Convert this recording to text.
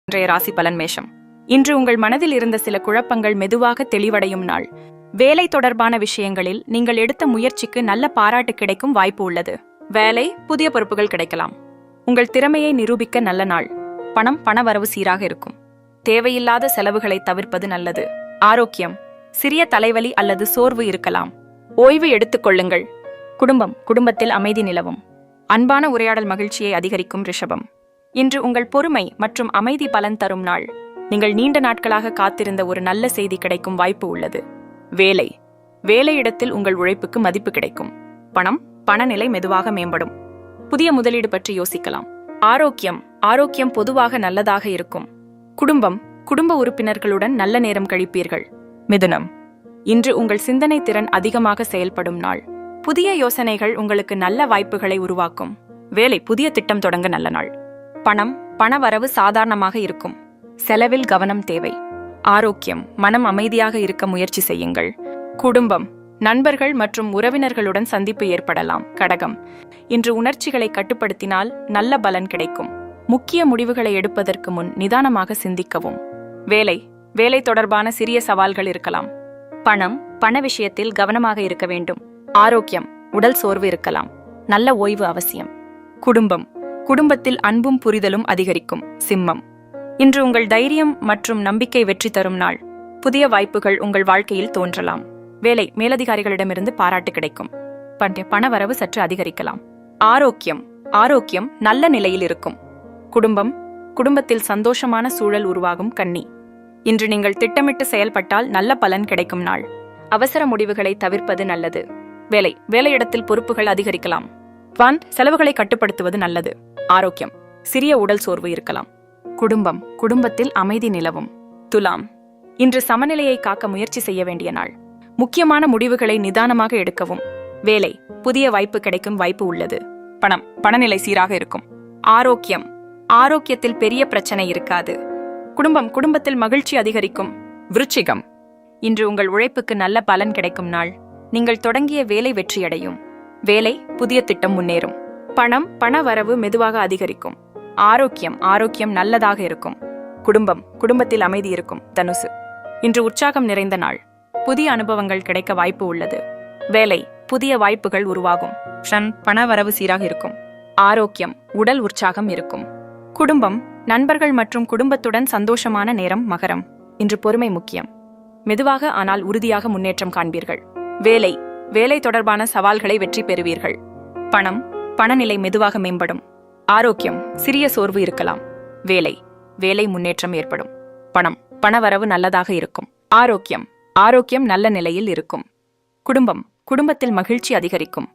இன்றைய ராசி பலன் மேஷம். இன்று உங்கள் மனதில் இருந்த சில குழப்பங்கள் மெதுவாக தெளிவடையும் நாள். வேலை தொடர்பான விஷயங்களில் நீங்கள் எடுத்த முயற்சிக்கு நல்ல பாராட்டு கிடைக்கும் வாய்ப்பு உள்ளது. வேலை, புதிய பொறுப்புகள் கிடைக்கலாம். உங்கள் திறமையை நிரூபிக்க நல்ல நாள். பணவரவு சீராக இருக்கும். தேவையில்லாத செலவுகளை தவிர்ப்பது நல்லது. ஆரோக்கியம், சிறிய தலைவலி அல்லது சோர்வு இருக்கலாம். ஓய்வு எடுத்துக் கொள்ளுங்கள். குடும்பத்தில் அமைதி நிலவும். அன்பான உரையாடல் மகிழ்ச்சியை அதிகரிக்கும் ரிஷபம். இன்று உங்கள் பொறுமை மற்றும் அமைதி பலன் தரும் நாள். நீங்கள் நீண்ட நாட்களாக காத்திருந்த ஒரு நல்ல செய்தி கிடைக்கும் வாய்ப்பு உள்ளது. வேலையிடத்தில் உங்கள் உழைப்புக்கு மதிப்பு கிடைக்கும். பணநிலை மெதுவாக மேம்படும். புதிய முதலீடு பற்றி யோசிக்கலாம். ஆரோக்கியம் பொதுவாக நல்லதாக இருக்கும். குடும்ப உறுப்பினர்களுடன் நல்ல நேரம் கழிப்பீர்கள். மிதுனம், இன்று உங்கள் சிந்தனை திறன் அதிகமாக செயல்படும் நாள். புதிய யோசனைகள் உங்களுக்கு நல்ல வாய்ப்புகளை உருவாக்கும். வேலை, புதிய திட்டம் தொடங்க நல்ல நாள். பணவரவு சாதாரணமாக இருக்கும். செலவில் கவனம் தேவை. ஆரோக்கியம், மனம் அமைதியாக இருக்க முயற்சி செய்யுங்கள். குடும்பம், நண்பர்கள் மற்றும் உறவினர்களுடன் சந்திப்பு ஏற்படலாம். கடகம், இன்று உணர்ச்சிகளை கட்டுப்படுத்தினால் நல்ல பலன் கிடைக்கும். முக்கிய முடிவுகளை எடுப்பதற்கு முன் நிதானமாக சிந்திக்கவும். வேலை தொடர்பான சிறிய சவால்கள் இருக்கலாம். பண விஷயத்தில் கவனமாக இருக்க வேண்டும். ஆரோக்கியம், உடல் சோர்வு இருக்கலாம். நல்ல ஓய்வு அவசியம். குடும்பத்தில் அன்பும் புரிதலும் அதிகரிக்கும். சிம்மம், இன்று உங்கள் தைரியம் மற்றும் நம்பிக்கை வெற்றி தரும் நாள். புதிய வாய்ப்புகள் உங்கள் வாழ்க்கையில் தோன்றலாம். வேலை, மேலதிகாரிகளிடமிருந்து பாராட்டு கிடைக்கும். பணவரவு சற்று அதிகரிக்கலாம். ஆரோக்கியம் நல்ல நிலையில் இருக்கும். குடும்பத்தில் சந்தோஷமான சூழல் உருவாகும். கன்னி, இன்று நீங்கள் திட்டமிட்டு செயல்பட்டால் நல்ல பலன் கிடைக்கும் நாள். அவசர முடிவுகளை தவிர்ப்பது நல்லது. வேலையிடத்தில் பொறுப்புகள் அதிகரிக்கலாம். செலவுகளை கட்டுப்படுத்துவது நல்லது. ஆரோக்கியம், சிறிய உடல் சோர்வு இருக்கலாம். குடும்பத்தில் அமைதி நிலவும். துலாம், இன்று சமநிலையை காக்க முயற்சி செய்ய வேண்டிய நாள். முக்கியமான முடிவுகளை நிதானமாக எடுக்கவும். வேலை, புதிய வாய்ப்பு கிடைக்கும் வாய்ப்பு உள்ளது. பணநிலை சீராக இருக்கும். ஆரோக்கியத்தில் பெரிய பிரச்சனை இருக்காது. குடும்பத்தில் மகிழ்ச்சி அதிகரிக்கும். விருச்சிகம், இன்று உங்கள் உழைப்புக்கு நல்ல பலன் கிடைக்கும் நாள். நீங்கள் தொடங்கிய வேலை வெற்றியடையும். வேலை, புதிய திட்டம் முன்னேறும். பணவரவு மெதுவாக அதிகரிக்கும். ஆரோக்கியம் நல்லதாக இருக்கும். குடும்பத்தில் அமைதி இருக்கும். தனுசு, இன்று உற்சாகம் நிறைந்த நாள். புதிய அனுபவங்கள் கிடைக்க வாய்ப்பு உள்ளது. வேலை, புதிய வாய்ப்புகள் உருவாகும். பணவரவு சீராக இருக்கும். ஆரோக்கியம், உடல் உற்சாகம் இருக்கும். நண்பர்கள் மற்றும் குடும்பத்துடன் சந்தோஷமான நேரம். மகரம், இன்று பொறுமை முக்கியம். மெதுவாக ஆனால் உறுதியாக முன்னேற்றம் காண்பீர்கள். வேலை தொடர்பான சவால்களை வெற்றி பெறுவீர்கள். பணநிலை மெதுவாக மேம்படும். ஆரோக்கியம், சிறிய சோர்வு இருக்கலாம். வேலை முன்னேற்றம் ஏற்படும். பணவரவு நல்லதாக இருக்கும். ஆரோக்கியம் நல்ல நிலையில் இருக்கும். குடும்பத்தில் மகிழ்ச்சி அதிகரிக்கும்.